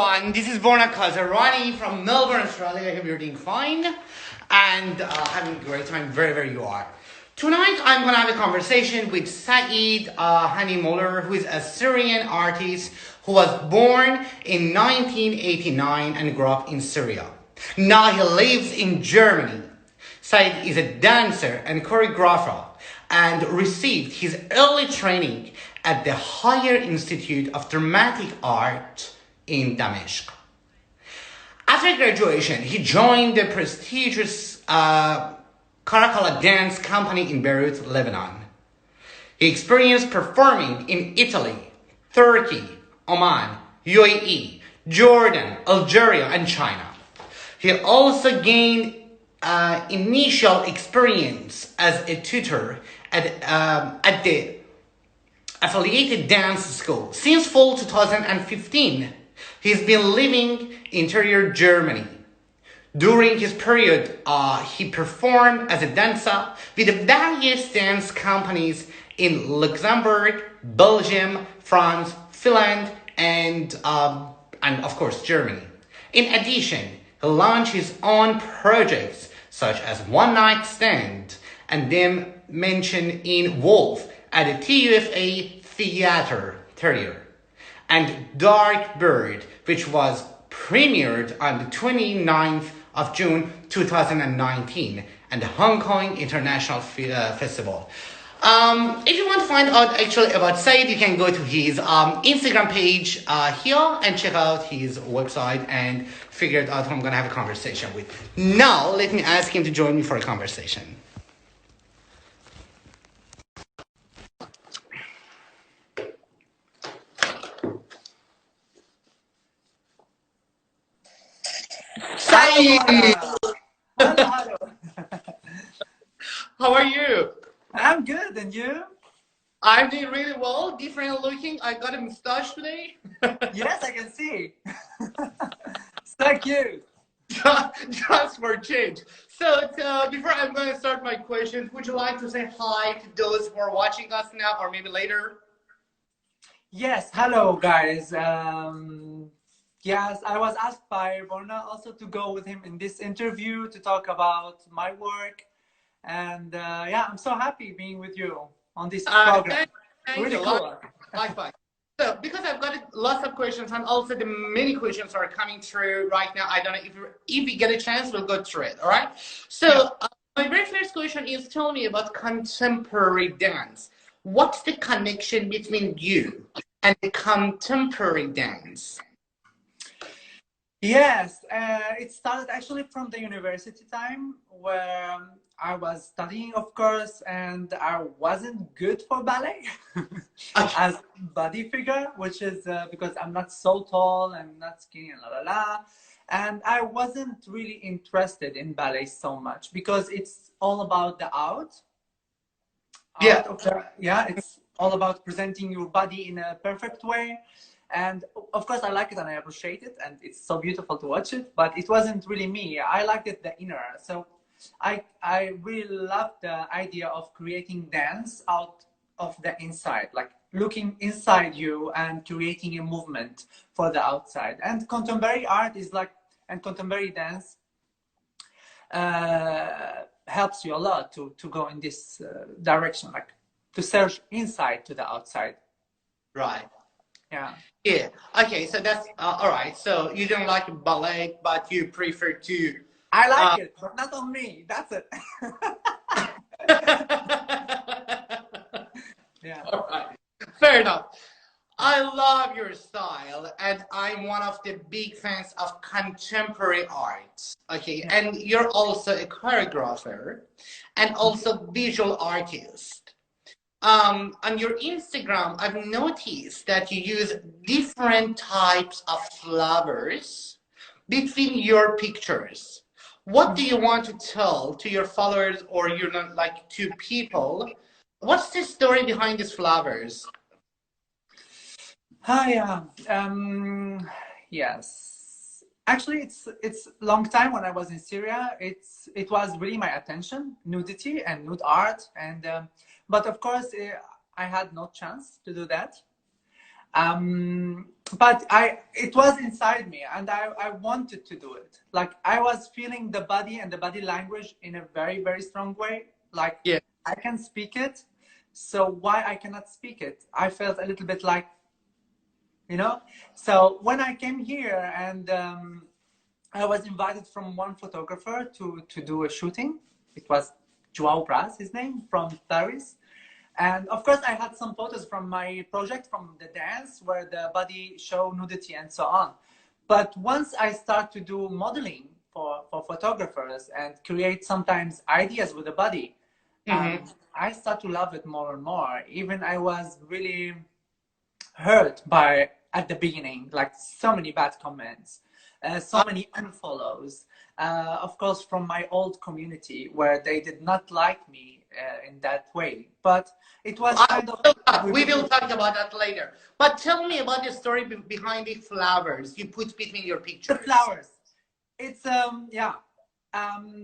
everyone, this is Borna Kazerani from Melbourne, Australia. I hope you're doing fine and having a great time wherever you are. Tonight I'm going to have a conversation with Saeed Hani Möller, who is a Syrian artist who was born in 1989 and grew up in Syria. Now he lives in Germany. Saeed is a dancer and choreographer and received his early training at the Higher Institute of Dramatic Art in Demشق. After graduation, he joined the prestigious Karakola dance company in بیروت, Lebanon. He experienced performing in Italy, Turkey, Oman, UAE, Jordan, Algeria, and China. He also gained initial experience as a tutor at the affiliated dance school. Since fall 2015, he's been living in interior Germany. During his period, he performed as a dancer with various dance companies in Luxembourg, Belgium, France, Finland, and of course Germany. In addition, he launched his own projects such as One Night Stand and them mentioned in Wolf at the TUFA Theater, and Dark Bird, which was premiered on the 29th of June 2019 at the Hong Kong International Festival. If you want to find out actually about Saeed, you can go to his Instagram page here and check out his website and figure out who I'm going to have a conversation with. Now, let me ask him to join me for a conversation. Saeed! Hello. How are you? I'm good, and you? I'm doing really well, different looking. I got a mustache today. Yes, I can see. So cute. Just for change. So before I'm going to start my questions, would you like to say hi to those who are watching us now or maybe later? Yes, hello guys. Yes, I was asked by Borna also to go with him in this interview to talk about my work. And yeah, I'm so happy being with you on this program. Thank really you. cool. High five. So, because I've got lots of questions and also the many questions are coming through right now. I don't know if we get a chance, we'll go through it. All right. So, my very first question is: tell me about contemporary dance. What's the connection between you and the contemporary dance? Yes, it started actually from the university time where I was studying, of course, and I wasn't good for ballet as body figure, which is because I'm not so tall and not skinny and la la la. And I wasn't really interested in ballet so much because it's all about the it's all about presenting your body in a perfect way. And of course, I like it and I appreciate it, and it's so beautiful to watch it. But it wasn't really me. I liked it the inner. So I really love the idea of creating dance out of the inside, like looking inside you and creating a movement for the outside. And contemporary art is like, and contemporary dance helps you a lot to go in this direction, like to search inside to the outside. Right. Yeah. Yeah. Okay. So that's all right. So you don't like ballet, but you prefer to. I like it, but not on me. That's it. Yeah. All right. Fair enough. I love your style, and I'm one of the big fans of contemporary art. Okay. Yeah. And you're also a choreographer and also visual artist. On your Instagram, I've noticed that you use different types of flowers between your pictures. What do you want to tell to your followers or to people? What's the story behind these flowers? Hi. Yes. Actually, it's long time when I was in Syria. It was really my attention, nudity and nude art, and but of course I had no chance to do that. But it was inside me, and I wanted to do it. Like I was feeling the body and the body language in a very, very strong way. Like Yeah. I can speak it, so why I cannot speak it? I felt a little bit like, you know. So when I came here, and I was invited from one photographer to do a shooting. It was Joao Braz, his name, from Paris. And of course, I had some photos from my project, from the dance, where the body show nudity and so on. But once I start to do modeling for photographers and create sometimes ideas with the body, I start to love it more and more. Even I was really hurt by, at the beginning, like so many bad comments, so many unfollows, of course, from my old community, where they did not like me in that way. But it was kind of... We will talk about that later. But tell me about the story behind the flowers you put between your pictures. The flowers. It's,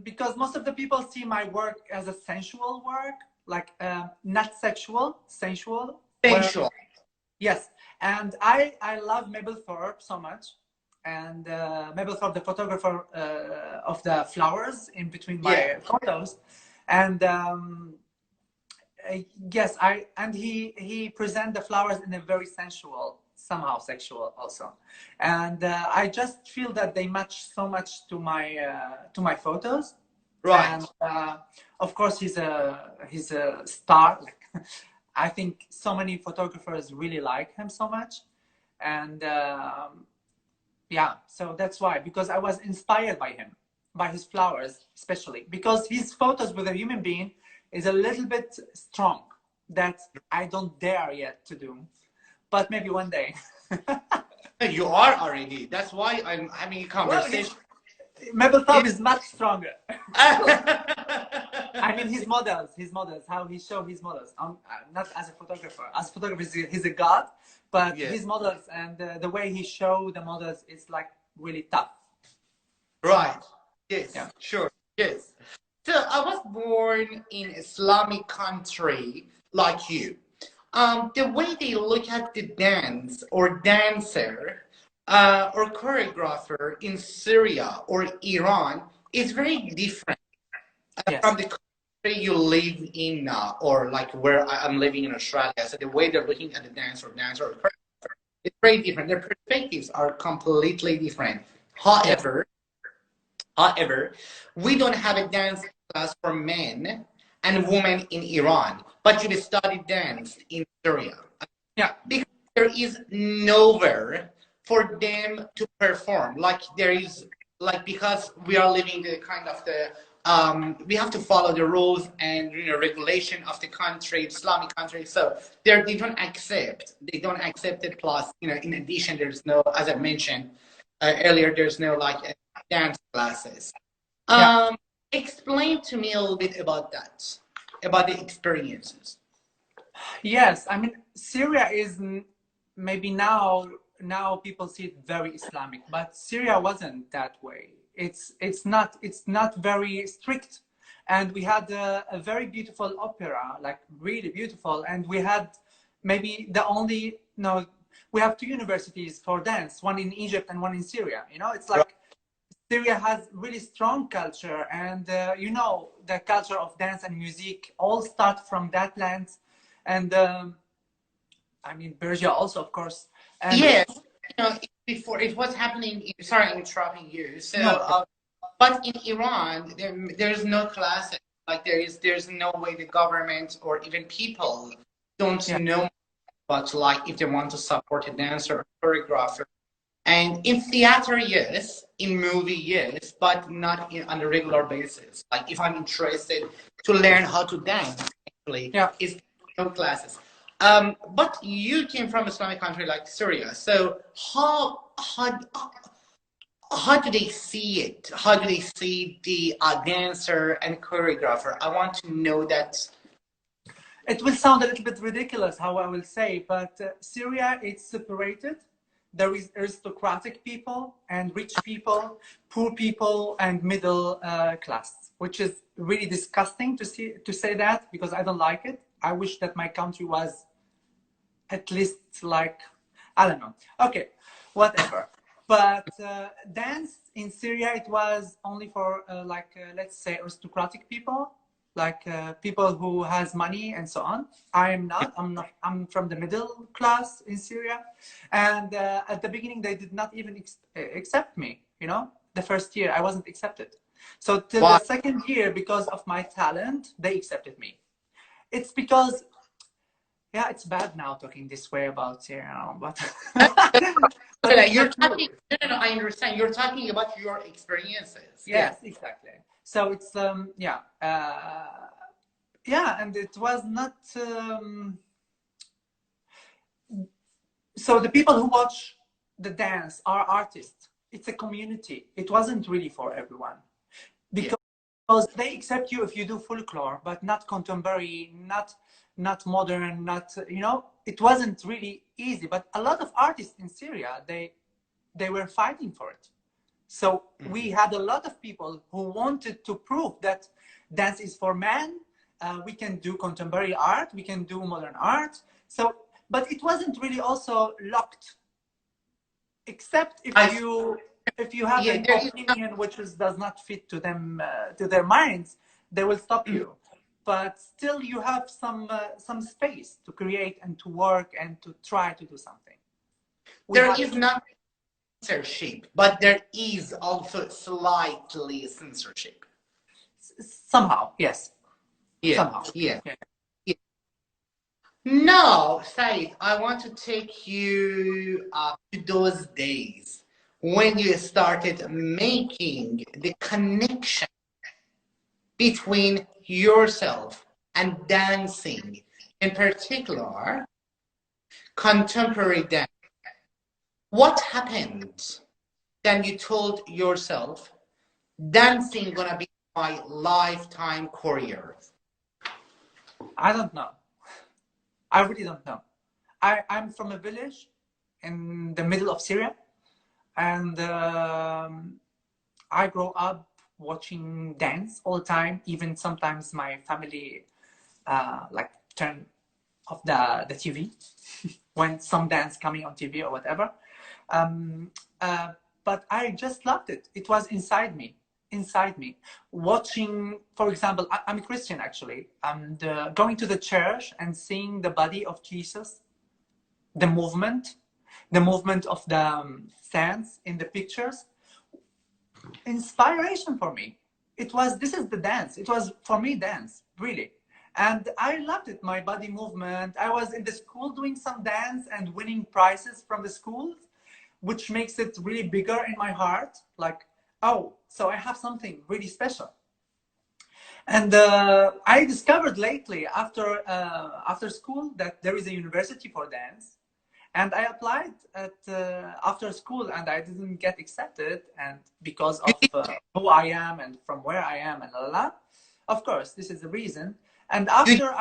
because most of the people see my work as a sensual work, like not sexual, sensual. Sensual. Yes. And I love Mabel Thorpe so much. And Mabel Thorpe, the photographer of the flowers in between my photos. And yes, he present the flowers in a very sensual, somehow sexual also. And I just feel that they match so much to my photos. Right. And of course, he's a star. Like, I think so many photographers really like him so much. And yeah, so that's why, because I was inspired by him, by his flowers, especially because his photos with a human being is a little bit strong that I don't dare yet to do, but maybe one day. You are already. That's why I'm having a conversation. Well, Mabel Thorpe is much stronger. I mean, his models, how he show his models. Not as a photographer. As a photographer, he's a god, but his models and the way he show the models is like really tough. Right. Yes. Yeah. Sure. Yes. So I was born in Islamic country like you. The way they look at the dance or dancer or choreographer in Syria or Iran is very different from the country you live in or like where I'm living in Australia. So the way they're looking at the dancer or choreographer is very different. Their perspectives are completely different. However, we don't have a dance class for men and women in Iran, but you study dance in Syria. Yeah, because there is nowhere for them to perform. Like there is, like because we are living the kind of the, we have to follow the rules and regulation of the country, Islamic country. So they don't accept it. Plus, in addition, there's no, as I mentioned earlier, there's no like dance classes. Explain to me a little bit about that, about the experiences. Yes, I mean, Syria is maybe now people see it very Islamic, but Syria wasn't that way. It's not very strict, and we had a very beautiful opera, like really beautiful, and we had maybe we have 2 universities for dance, one in Egypt and one in Syria. It's like Syria has really strong culture, and the culture of dance and music all start from that land, and I mean Persia also, of course. And yes, before it was happening. Sorry, I'm interrupting you. So, but in Iran, there's no classes. Like there's no way the government or even people don't know. But like if they want to support a dancer or choreographer. And in theater, yes. In movie, yes. But not on a regular basis. Like if I'm interested to learn how to dance, actually, is no classes. But you came from Islamic country like Syria. So how do they see it? How do they see the dancer and choreographer? I want to know that. It will sound a little bit ridiculous how I will say, but Syria is separated. There is aristocratic people and rich people, poor people and middle class, which is really disgusting to say that, because I don't like it. I wish that my country was at least like I don't know. Okay, whatever. But dance in Syria, it was only for let's say aristocratic people, like people who has money and so on. I'm not. I'm from the middle class in Syria, and at the beginning they did not even accept me. You know, the first year I wasn't accepted. So till the second year, because of my talent, they accepted me. It's because, yeah, it's bad now talking this way about Syria, but. You're talking. No, I understand. You're talking about your experiences. Yes, exactly. So it's yeah, and it was not. So the people who watch the dance are artists. It's a community. It wasn't really for everyone, because they accept you if you do folklore, but not contemporary, not modern, not, you know. It wasn't really easy. But a lot of artists in Syria, they were fighting for it. So we had a lot of people who wanted to prove that dance is for men. We can do contemporary art. We can do modern art. So, but it wasn't really also locked. Except if you have an opinion which does not fit to them, to their minds, they will stop you. But still, you have some space to create and to work and to try to do something. There is not censorship, but there is also slightly censorship. Somehow, yes. Yeah. Somehow. Yeah. Now, Saeed, I want to take you to those days when you started making the connection between yourself and dancing, in particular, contemporary dance. What happened? Then you told yourself, dancing gonna be my lifetime career. I don't know. I really don't know. I'm from a village in the middle of Syria, and I grew up watching dance all the time. Even sometimes my family like turn off the TV when some dance coming on TV or whatever. But I just loved it. It was inside me. Watching, for example, I'm a Christian actually, and going to the church and seeing the body of Jesus, the movement of the saints in the pictures, inspiration for me. This is the dance. It was for me dance, really. And I loved it, my body movement. I was in the school doing some dance and winning prizes from the schools, which makes it really bigger in my heart. Like, oh, so I have something really special. And I discovered lately after school that there is a university for dance. And I applied at after school, and I didn't get accepted. And because of who I am and from where I am and of course, this is the reason. And after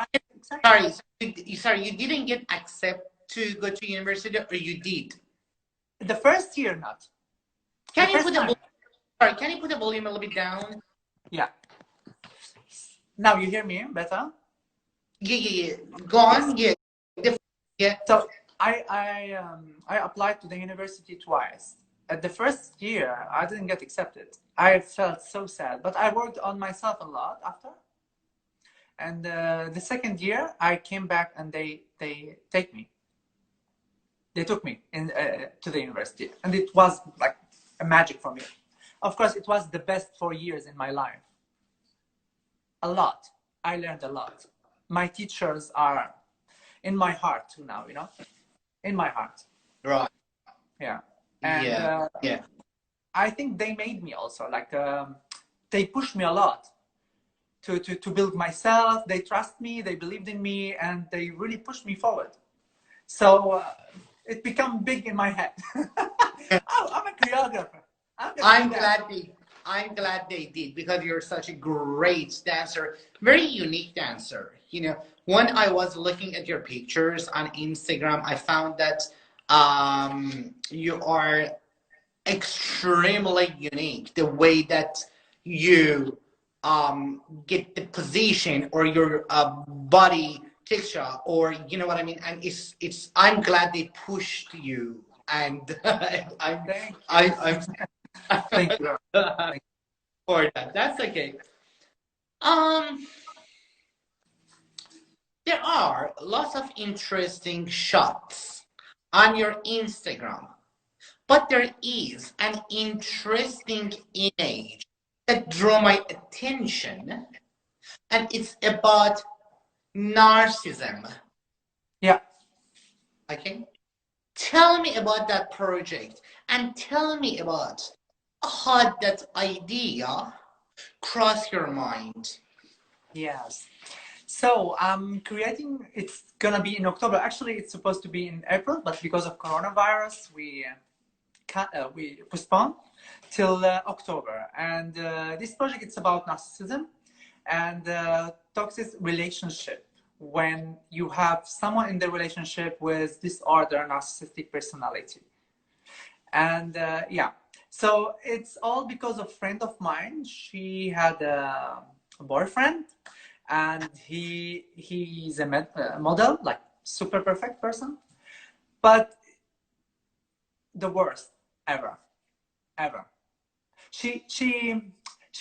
sorry, you didn't get accepted to go to university, or you did? The first year, not. Can you put the volume a little bit down? Yeah. Now you hear me better? Yeah. Go on. Yes. Yeah. So I applied to the university twice. At the first year, I didn't get accepted. I felt so sad, but I worked on myself a lot after. And the second year, I came back and they take me. They took me in to the university, and it was like a magic for me. Of course, it was the best 4 years in my life. A lot. I learned a lot. My teachers are in my heart too now, you know? In my heart. Right. Yeah. And I think they made me also, like, they pushed me a lot to build myself. They trust me, they believed in me, and they really pushed me forward. So it became big in my head. Oh, I'm a choreographer. I'm glad they did, because you're such a great dancer, very unique dancer. You know, when I was looking at your pictures on Instagram, I found that you are extremely unique. The way that you get the position or your body picture, or you know what I mean. And it's. I'm glad they pushed you, and I'm Thank you. for that. That's okay. Um, there are lots of interesting shots on your Instagram, but there is an interesting image that drew my attention, and it's about narcissism. Yeah. Okay, tell me about that project, and tell me about how that idea crossed your mind. Yes. So I'm creating. It's gonna be in October. Actually, it's supposed to be in April, but because of coronavirus, we postponed till October. And this project it's about narcissism and toxic relationship, when you have someone in the relationship with disorder narcissistic personality. And yeah, so it's all because of a friend of mine. She had a boyfriend, and he's a model, like super perfect person, but the worst ever. She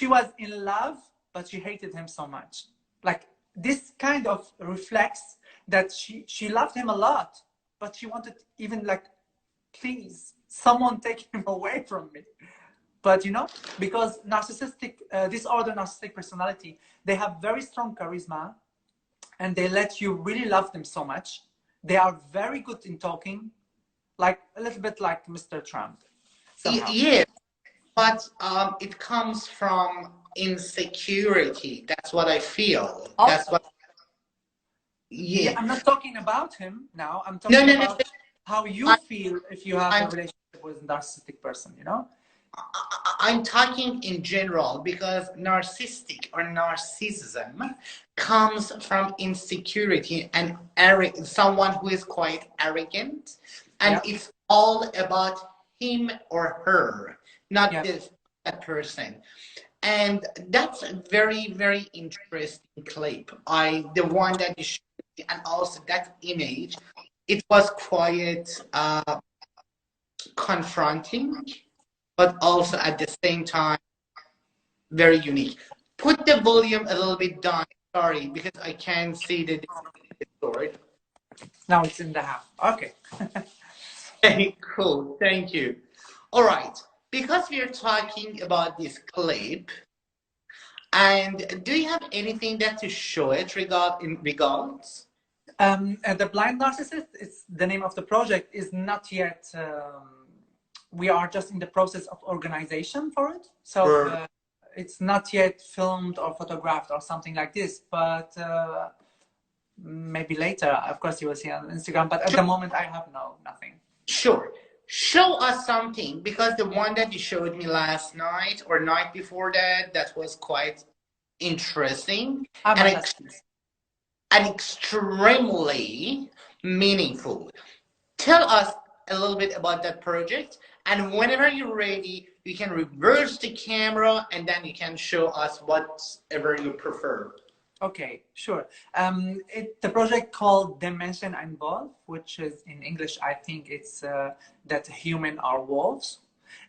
was in love, but she hated him so much. Like, this kind of reflects that she loved him a lot, but she wanted, even like, please, someone take him away from me. But you know, because narcissistic disorder, narcissistic personality, they have very strong charisma, and they let you really love them so much. They are very good in talking, like a little bit like Mr. Trump somehow. Yeah, but it comes from insecurity. That's what I feel. That's Also, what. yeah, Yeah. I'm not talking about him now. I'm No, talking no, no. about how you I, feel if you have a I'm relationship with a narcissistic person, you know? I'm talking in general, because narcissistic or narcissism comes from insecurity and someone who is quite arrogant, and Yeah, it's all about him or her, not yeah. that person. And that's a very, very interesting clip. The one that you showed me, and also that image, it was quite confronting, but also at the same time very unique. Put the volume a little bit down. Sorry, because I can't see the sword. Now it's in the house. Okay. Very cool. Thank you. All right. Because we are talking about this clip, and do you have anything that to show it in regards? And the blind narcissist is the name of the project, is not yet. We are just in the process of organization for it, so it's not yet filmed or photographed or something like this. But maybe later, of course, you will see on Instagram. But at the moment, I have nothing. Sure. Show us something, because the one that you showed me last night or night before that, that was quite interesting and extremely meaningful. Tell us a little bit about that project, and whenever you're ready, you can reverse the camera and then you can show us whatever you prefer. Okay, sure. The project called Dimension and Wolf, which is in English, I think it's that human are wolves.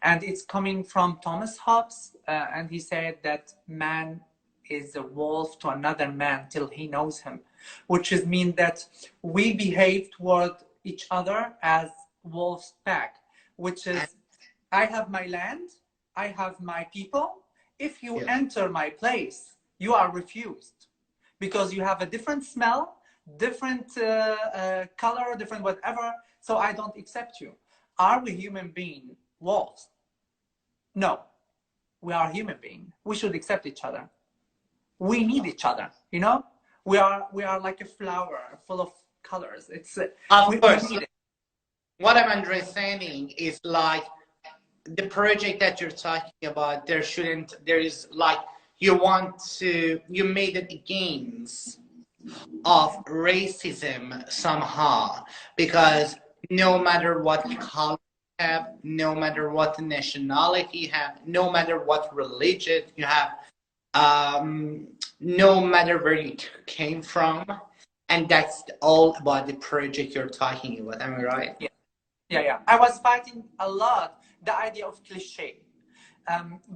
And it's coming from Thomas Hobbes, and he said that man is a wolf to another man till he knows him, which is mean that we behave toward each other as wolves pack, which is, I have my land, I have my people. If you enter my place, you are refused, because you have a different smell, different color, different whatever, so I don't accept you. Are we human being wolves? No, we are human being. We should accept each other. We need each other, you know? We are like a flower full of colors. It's of course. We need it. What I'm understanding is, like, the project that you're talking about, there is like, you made it against of racism somehow, because no matter what color you have, no matter what nationality you have, no matter what religion you have, no matter where you came from, And that's all about the project you're talking about, am I right? Yeah. I was fighting a lot the idea of cliche,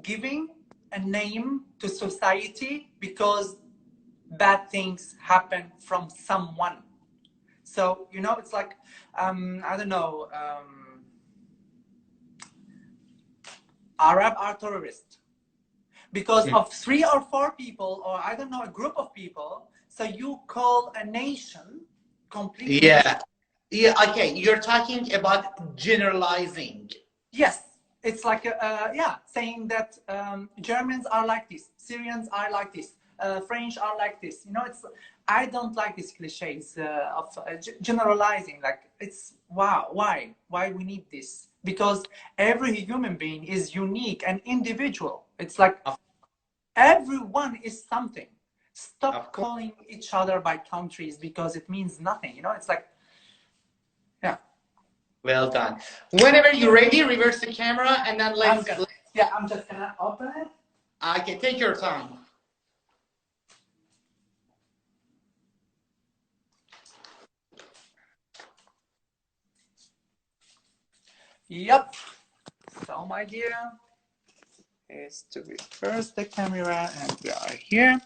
giving a name to society because bad things happen from someone. So, you know, it's like, I don't know, Arab are terrorists because of 3 or 4 people, or I don't know, a group of people. So you call a nation completely. Yeah, okay, you're talking about generalizing. Yes, it's like, saying that Germans are like this, Syrians are like this, French are like this. You know, it's, I don't like these cliches of generalizing. Like, it's, wow, why we need this? Because every human being is unique and individual. It's like everyone is something. Stop calling each other by countries because it means nothing. You know, it's like, yeah. Well done. Whenever you're ready, reverse the camera and then I'm just gonna open it. Okay, take your time. Yep. So my idea is to reverse the camera, and we are here.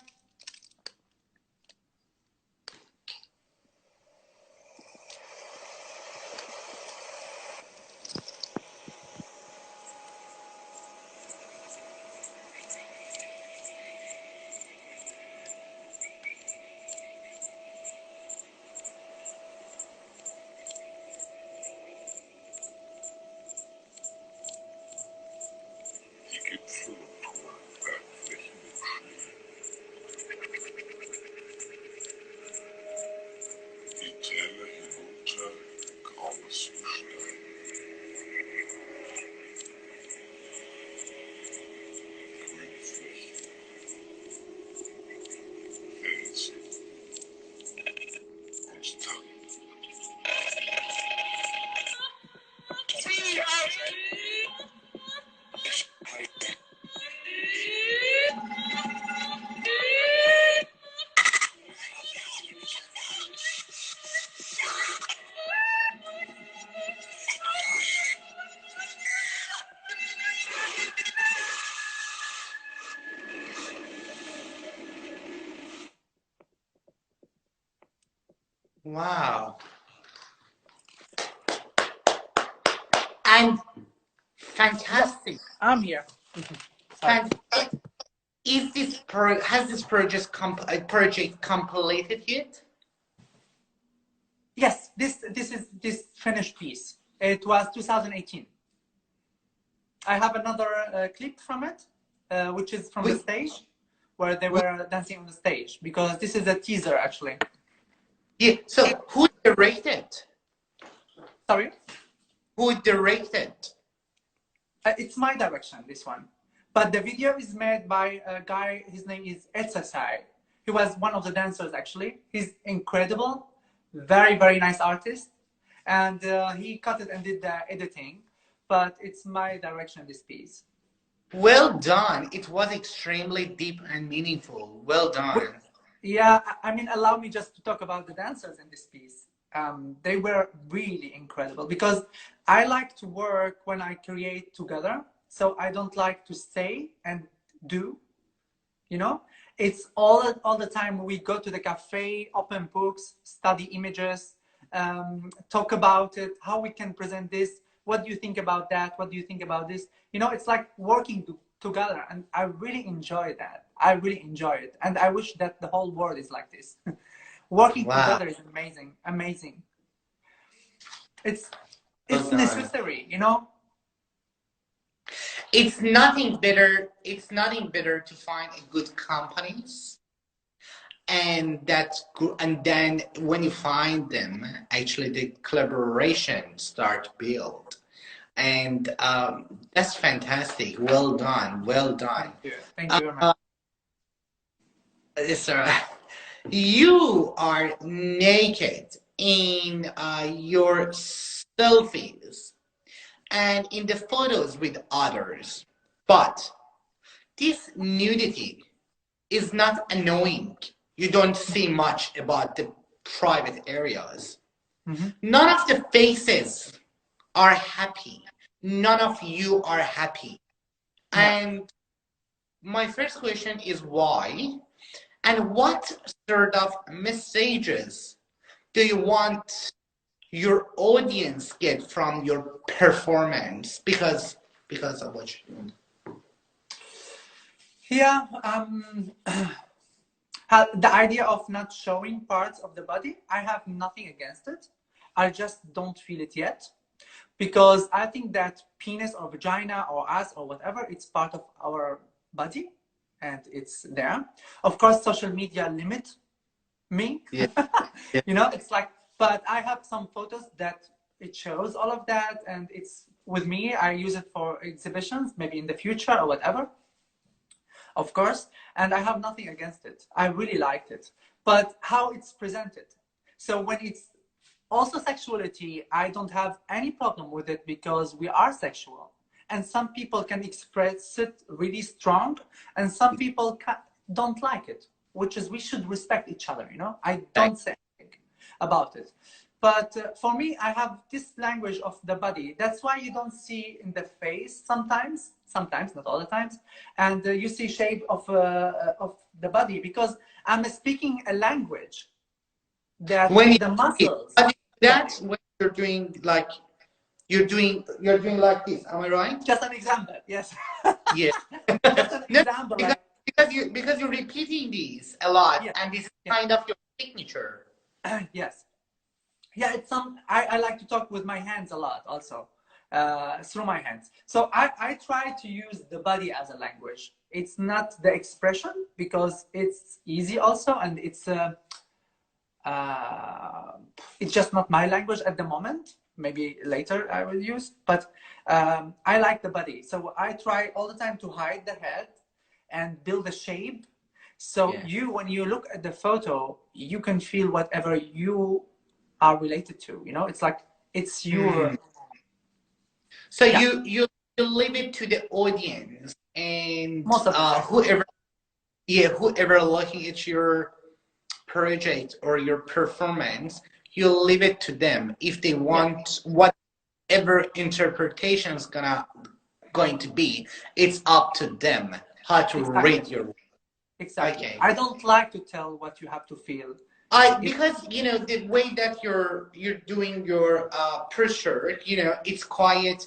Wow. And fantastic. I'm here. Fantastic. Has this project completed yet? Yes, this is this finished piece. It was 2018. I have another clip from it, which is from the stage, where they were dancing on the stage, because this is a teaser actually. Yeah. So who directed? Sorry? Who directed? It's my direction, this one. But the video is made by a guy, his name is Saeed. He was one of the dancers actually. He's incredible, very, very nice artist. And he cut it and did the editing, but it's my direction, this piece. Well done. It was extremely deep and meaningful. Well done. Yeah, I mean, allow me just to talk about the dancers in this piece. They were really incredible because I like to work when I create together. So I don't like to say and do, you know, it's all the time we go to the cafe, open books, study images, talk about it, how we can present this. What do you think about that? What do you think about this? You know, it's like working together, and I really enjoy that. I really enjoy it. And I wish that the whole world is like this. Working together is amazing. It's necessary, you know? It's nothing better to find good companies, and then when you find them, actually the collaboration start build, and that's fantastic. Well done. Thank you very much. Sir, you are naked in your selfies and in the photos with others, but this nudity is not annoying. You don't see much about the private areas. Mm-hmm. None of the faces are happy. None of you are happy. Yeah. And my first question is why? And what sort of messages do you want your audience get from your performance because of what you're doing? Yeah, the idea of not showing parts of the body, I have nothing against it. I just don't feel it yet, because I think that penis or vagina or ass or whatever, it's part of our body and it's there. Of course, social media limit me. Yeah. Yeah. You know, it's like, but I have some photos that it shows all of that, and it's with me. I use it for exhibitions, maybe in the future or whatever, of course, and I have nothing against it. I really liked it, but how it's presented. So when it's also sexuality, I don't have any problem with it, because we are sexual, and some people can express it really strong, and some people don't like it, which is, we should respect each other, you know. I don't say anything about it. But for me, I have this language of the body. That's why you don't see in the face sometimes, not all the times, and you see shape of the body, because I'm speaking a language that When the muscles. that's when you're doing like you're doing like this. Am I right? Just an example, yes. Yeah. Just an No, example, because you're repeating these a lot, yeah, and this is yeah. kind of your signature. Yes. Yeah, it's some. I like to talk with my hands a lot, also through my hands. So I try to use the body as a language. It's not the expression, because it's easy also, and it's just not my language at the moment. Maybe later I will use, but I like the body. So I try all the time to hide the head and build a shape. So Yeah. when you look at the photo, you can feel whatever you are related to. You know, it's like it's your. So Yeah. you leave it to the audience, and Most of the time. whoever looking at your project or your performance, you leave it to them if they want whatever interpretation is going to be. It's up to them how to read your work. Exactly. Okay. I don't like to tell what you have to feel. Because you know the way that you're doing your pressure, you know, it's quite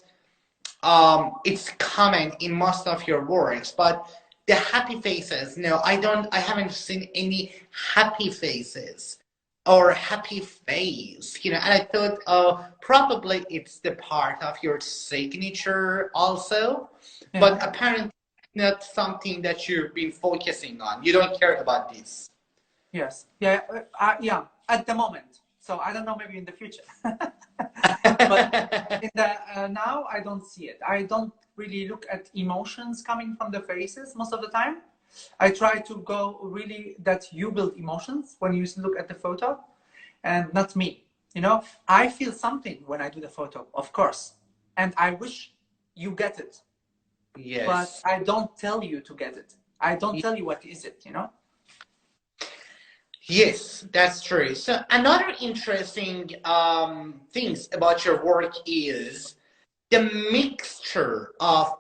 it's common in most of your works, but the happy faces, no, I haven't seen any happy faces or happy face, you know, and I thought probably it's the part of your signature also, but apparently not something that you've been focusing on. You don't care about this. Yes. Yeah. Yeah. At the moment. So I don't know. Maybe in the future. But in the now, I don't see it. I don't really look at emotions coming from the faces most of the time. I try to go really that you build emotions when you look at the photo, and not me. You know, I feel something when I do the photo, of course, and I wish you get it. Yes. But I don't tell you to get it. I don't tell you what is it. You know. Yes, that's true. So another interesting things about your work is the mixture of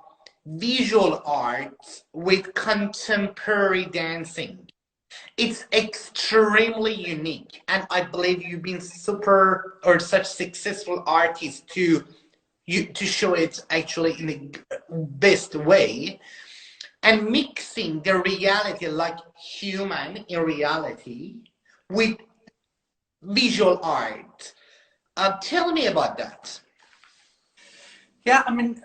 visual arts with contemporary dancing. It's extremely unique, and I believe you've been super or such successful artist to show it actually in the best way, and mixing the reality like human in reality with visual art. Tell me about that. Yeah, I mean,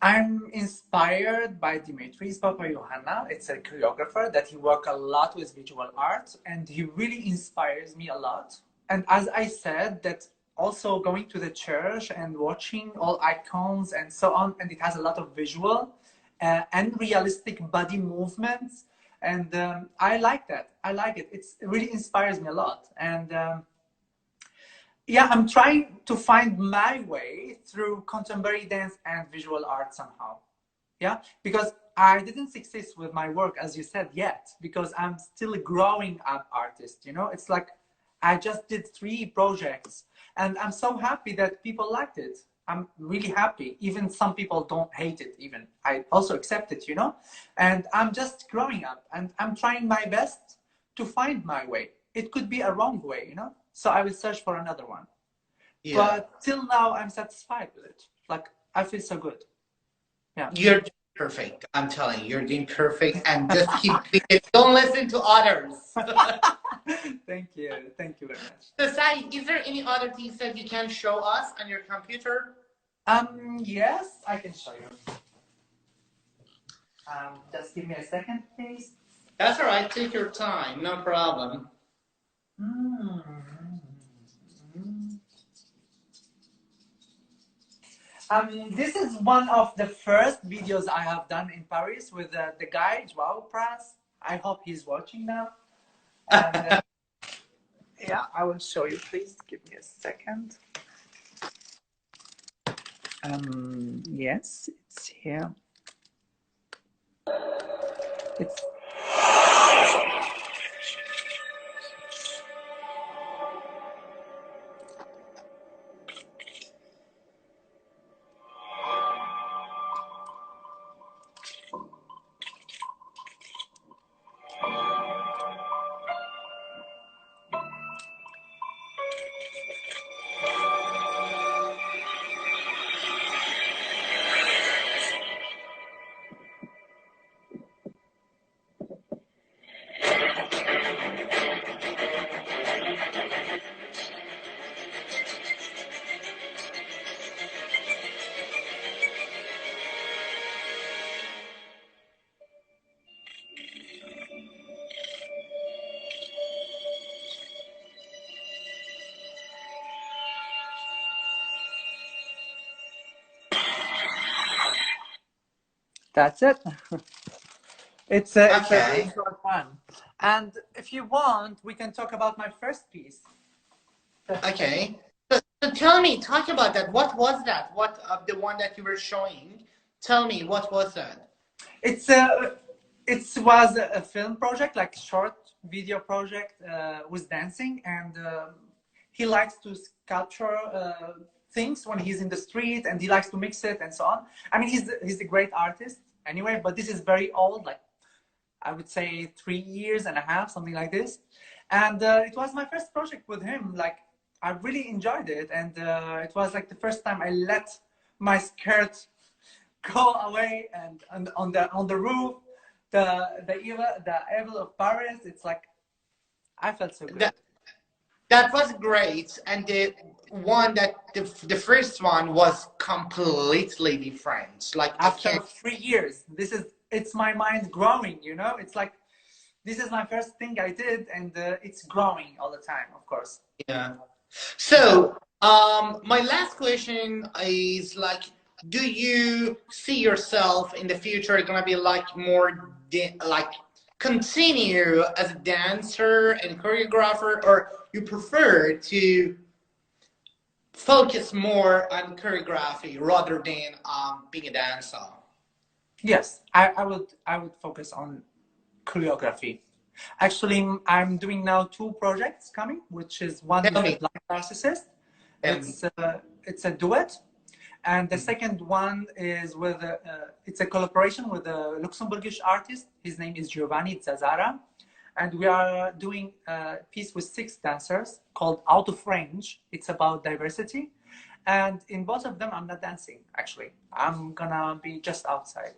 I'm inspired by Dimitri's Papa Johanna. It's a choreographer that he works a lot with visual art, and he really inspires me a lot. And as I said, that also going to the church and watching all icons and so on, and it has a lot of visual and realistic body movements. And I like that. I like it. It really inspires me a lot. And yeah, I'm trying to find my way through contemporary dance and visual art somehow. Yeah, because I didn't succeed with my work, as you said, yet, because I'm still a growing up artist. You know, it's like I just did 3 projects, and I'm so happy that people liked it. I'm really happy. Even some people don't hate it even. I also accept it, you know? And I'm just growing up, and I'm trying my best to find my way. It could be a wrong way, you know? So I will search for another one. Yeah. But till now, I'm satisfied with it. Like, I feel so good. Yeah. You're doing perfect. I'm telling you, you're doing perfect. And just keep thinking. Don't listen to others. Thank you. Thank you very much. So, Saeed, is there any other things that you can show us on your computer? Yes, I can show you. Just give me a second, please. That's all right. Take your time. No problem. This is one of the first videos I have done in Paris with the guy, Joao Pras. I hope he's watching now. And, yeah, I will show you. Please give me a second. Yes, it's here. It's that's it. It's a really short one. And if you want, we can talk about my first piece. Okay. So tell me, talk about that. What was that? What the one that you were showing? Tell me, what was that? It was a film project, like short video project with dancing, and he likes to sculpture things when he's in the street, and he likes to mix it and so on. I mean, he's a great artist anyway, but this is very old, like I would say 3.5 years, something like this. And it was my first project with him. Like, I really enjoyed it, and it was like the first time I let my skirt go away, and on the roof, the Eiffel of Paris. It's like I felt so good. That was great, and the one that the first one was completely different. Like after 3 years, it's my mind growing. You know, it's like this is my first thing I did, and it's growing all the time, of course. Yeah. So my last question is like, do you see yourself in the future gonna be like more like continue as a dancer and choreographer, or you prefer to focus more on choreography rather than being a dancer? Yes, I would focus on choreography. Actually, I'm doing now 2 projects coming, which is one with a blind narcissist. It's a duet, and the second one is with it's a collaboration with a Luxembourgish artist. His name is Giovanni Zazzara, and we are doing a piece with 6 dancers called Out of Range. It's about diversity, and in both of them, I'm not dancing. Actually, I'm gonna be just outside.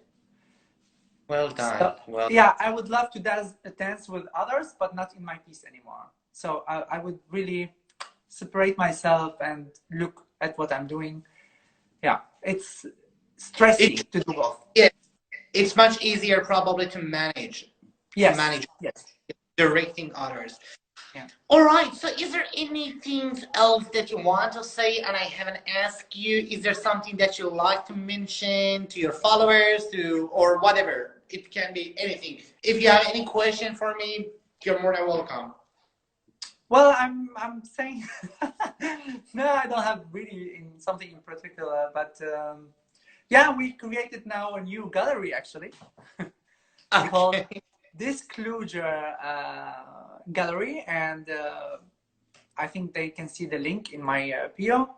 Well done. So, yeah, I would love to dance with others, but not in my piece anymore. So I would really separate myself and look at what I'm doing. Yeah, it's stressing to do both. Yeah, it's much easier probably to manage. Yes. To manage. Yes. Directing others. Yeah. All right. So, is there anything else that you want to say and I haven't asked you? Is there something that you like to mention to your followers, or whatever? It can be anything. If you have any question for me, you're more than welcome. Well, I'm saying no, I don't have really something in particular, but yeah, we created now a new gallery actually called Disclosure Gallery, and I think they can see the link in my bio.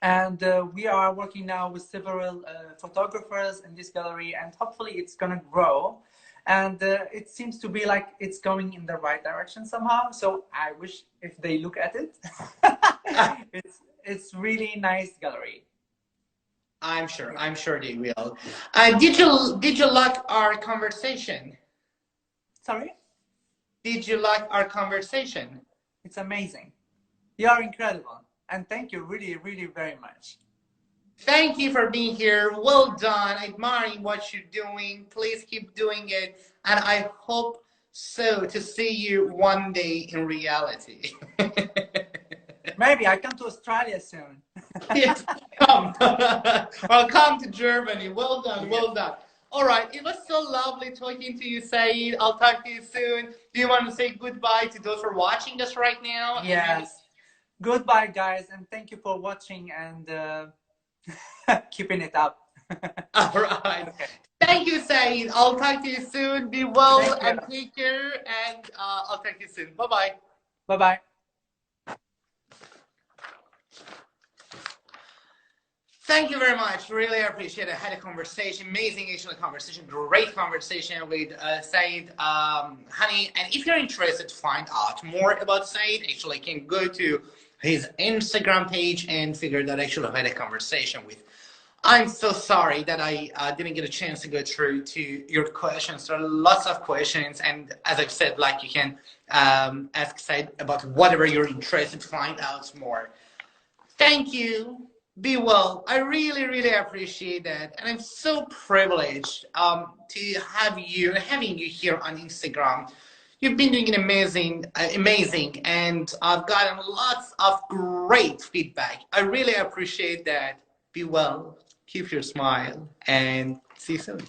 And we are working now with several photographers in this gallery, and hopefully it's gonna grow. And it seems to be like it's going in the right direction somehow. So I wish if they look at it, it's really nice gallery. I'm sure they will. Did you like our conversation? Sorry? Did you like our conversation? It's amazing. You are incredible. And thank you really, really very much. Thank you for being here. Well done. Admiring what you're doing. Please keep doing it. And I hope so to see you one day in reality. Maybe I come to Australia soon. Yes, come. Well, come to Germany. Well done, well done. All right, it was so lovely talking to you, Saeed. I'll talk to you soon. Do you want to say goodbye to those who are watching us right now? Yes. Goodbye, guys, and thank you for watching and keeping it up. All right. Okay. Thank you, Saeed. I'll talk to you soon. Be well and take care, and I'll talk to you soon. Bye-bye. Bye-bye. Thank you very much. Really appreciate it. I had a conversation, amazing actually conversation, great conversation with Saeed Hani. And if you're interested to find out more about Saeed, actually you can go to his Instagram page and figure that actually I had a conversation with. I'm so sorry that I didn't get a chance to go through to your questions. There are lots of questions. And as I've said, like you can ask Saeed about whatever you're interested to find out more. Thank you. Be well. I really, really appreciate that. And I'm so privileged to having you here on Instagram. You've been doing an amazing, and I've gotten lots of great feedback. I really appreciate that. Be well, keep your smile, and see you soon.